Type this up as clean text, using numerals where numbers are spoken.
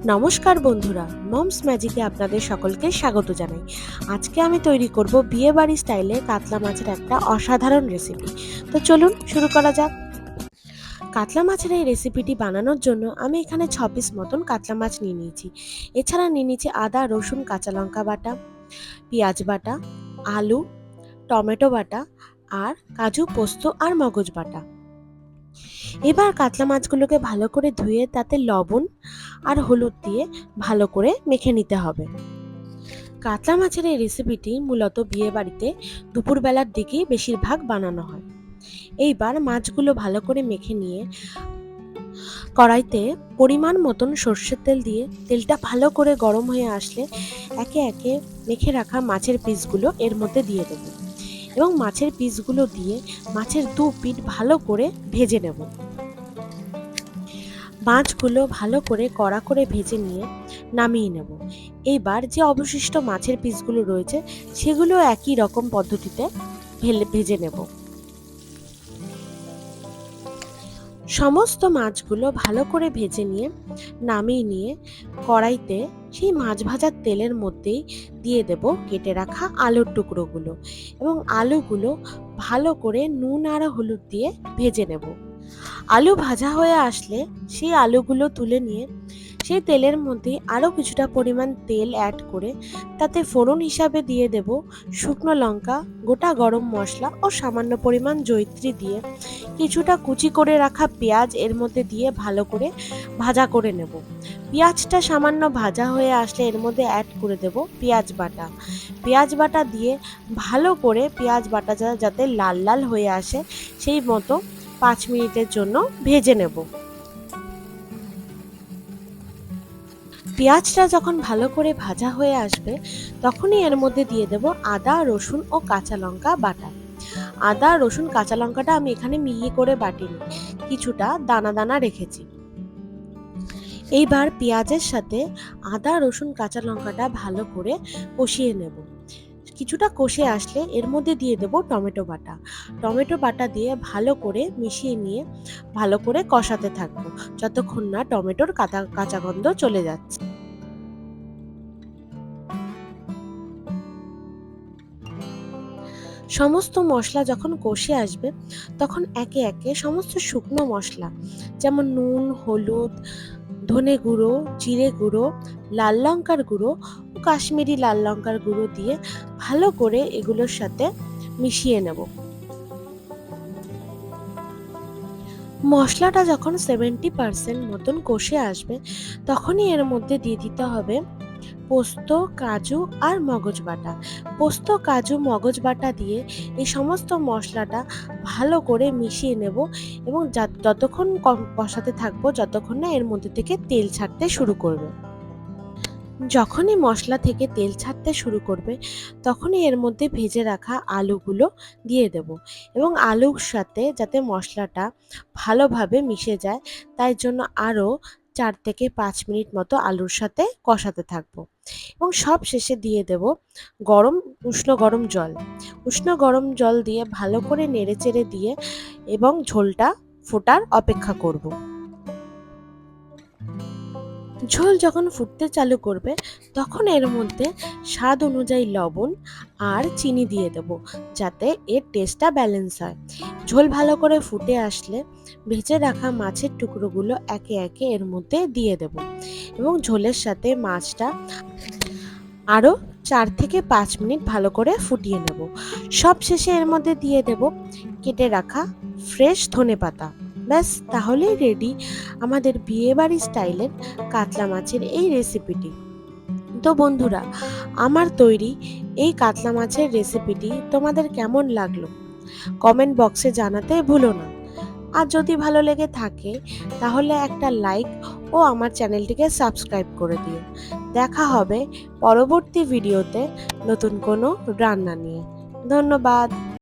নমস্কার বন্ধুরা, মমস ম্যাজিকে আপনাদের সকলকে স্বাগত জানাই। আজকে আমি তৈরি করব বিয়ে বাড়ি স্টাইলে কাতলা মাছের একটা অসাধারণ রেসিপি। তো চলুন শুরু করা যাক। কাতলা মাছের এই রেসিপিটি বানানোর জন্য আমি এখানে 6 পিস মতন কাতলা মাছ নিয়ে নিয়েছি। এছাড়া নিয়ে নিয়েছি আদা, রসুন, কাঁচা লঙ্কা বাটা, পেঁয়াজ বাটা, আলু, টমেটো বাটা আর কাজু, পোস্ত আর মগজ বাটা। এবার কাতলা মাছগুলোকে ভালো করে ধুয়ে তাতে লবণ আর হলুদ দিয়ে ভালো করে মেখে নিতে হবে। কাতলা মাছের এই রেসিপিটি মূলত বিয়ে বাড়িতে দুপুরবেলার দিকেই বেশিরভাগ বানানো হয়। এইবার মাছগুলো ভালো করে মেখে নিয়ে কড়াইতে পরিমাণ মতন সর্ষের তেল দিয়ে তেলটা ভালো করে গরম হয়ে আসলে একে একে মেখে রাখা মাছের পিসগুলো এর মধ্যে দিয়ে দেব এবং মাছের পিসগুলো দিয়ে মাছের দু পিঠ ভালো করে ভেজে নেব। মাছগুলো ভালো করে কড়া করে ভেজে নিয়ে নামিয়ে নেব। এইবার যে অবশিষ্ট মাছের পিসগুলো রয়েছে সেগুলো একই রকম পদ্ধতিতে ভেজে নেব। সমস্ত মাছগুলো ভালো করে ভেজে নিয়ে নামিয়ে নিয়ে কড়াইতে সেই মাছ ভাজার তেলের মধ্যেই দিয়ে দেব কেটে রাখা আলুর টুকরোগুলো এবং আলুগুলো ভালো করে নুন আর হলুদ দিয়ে ভেজে নেব। আলু ভাজা হয়ে আসলে সেই আলুগুলো তুলে নিয়ে সেই তেলের মধ্যে আরও কিছুটা পরিমাণ তেল অ্যাড করে তাতে ফোড়ন হিসাবে দিয়ে দেব শুকনো লঙ্কা, গোটা গরম মশলা ও সামান্য পরিমাণ জয়িত্রী দিয়ে কিছুটা কুচি করে রাখা পেঁয়াজ এর মধ্যে দিয়ে ভালো করে ভাজা করে নেব। পেঁয়াজটা সামান্য ভাজা হয়ে আসলে এর মধ্যে অ্যাড করে দেব পেঁয়াজ বাটা। পেঁয়াজ বাটা দিয়ে ভালো করে পেঁয়াজ বাটা যাতে লাল লাল হয়ে আসে সেই মতো 5 মিনিটের জন্য ভেজে নেব। পেঁয়াজটা যখন ভালো করে ভাজা হয়ে আসবে তখনই এর মধ্যে দিয়ে দেব আদা, রসুন ও কাঁচা লঙ্কা বাটা। আদা, রসুন, কাঁচা লঙ্কাটা আমি এখানে মিহি করে বাটিনি, কিছুটা দানা দানা রেখেছি। এইবার পেঁয়াজের সাথে আদা, রসুন, কাঁচা লঙ্কাটা ভালো করে কষিয়ে নেব। কিছুটা কষে আসলে এর মধ্যে দিয়ে দেব টমেটো বাটা। টমেটো বাটা দিয়ে ভালো করে মিশিয়ে নিয়ে ভালো করে কষাতে থাকবো যতক্ষণ না টমেটোর কাঁচা গন্ধ চলে যাচ্ছে। সমস্ত মশলা যখন কষে আসবে তখন একে একে সমস্ত শুকনো মশলা যেমন নুন, হলুদ, ধনে গুঁড়ো, জিরে গুঁড়ো, লাল লঙ্কার গুঁড়ো ও কাশ্মীরি লাল লঙ্কার গুঁড়ো দিয়ে ভালো করে এগুলোর সাথে মিশিয়ে নেব। মশলাটা যখন 70% মতন কষে আসবে তখনই এর মধ্যে দিয়ে দিতে হবে পোস্ত, কাজু আর মগজ বাটা। পোস্ত, কাজু, মগজ বাটা দিয়ে এই সমস্ত মশলাটা ভালো করে মিশিয়ে নেব এবং যতক্ষণ কষাতে থাকবো যতক্ষণ না এর মধ্যে থেকে তেল ছাড়তে শুরু করবে। যখনই মশলা থেকে তেল ছাড়তে শুরু করবে তখনই এর মধ্যে ভেজে রাখা আলুগুলো দিয়ে দেব এবং আলুর সাথে যাতে মশলাটা ভালোভাবে মিশে যায় তাই জন্য আরও 4 থেকে 5 মিনিট মতো আলুর সাথে কষাতে থাকবো এবং সব শেষে দিয়ে দেব উষ্ণ গরম জল। উষ্ণ গরম জল দিয়ে ভালো করে নেড়েচেড়ে দিয়ে এবং ঝোলটা ফোটার অপেক্ষা করব। ঝোল যখন ফুটতে চালু করবে তখন এর মধ্যে স্বাদ অনুযায়ী লবণ আর চিনি দিয়ে দেব যাতে এর টেস্টটা ব্যালেন্স হয়। ঝোল ভালো করে ফুটে আসলে ভেজে রাখা মাছের টুকরোগুলো একে একে এর মধ্যে দিয়ে দেব এবং ঝোলের সাথে মাছটা আরও 4 থেকে 5 মিনিট ভালো করে ফুটিয়ে নেব। সব শেষে এর মধ্যে দিয়ে দেব কেটে রাখা ফ্রেশ ধনেপাতা। ব্যাস, তাহলেই রেডি আমাদের বিয়েবাড়ি স্টাইলের কাতলা মাছের এই রেসিপিটি। তো বন্ধুরা, আমার তৈরি এই কাতলা মাছের রেসিপিটি তোমাদের কেমন লাগলো কমেন্ট বক্সে জানাতে ভুলো না। আর যদি ভালো লেগে থাকে তাহলে একটা লাইক ও আমার চ্যানেলটিকে সাবস্ক্রাইব করে দিও। দেখা হবে পরবর্তী ভিডিওতে নতুন কোনো রান্না নিয়ে। ধন্যবাদ।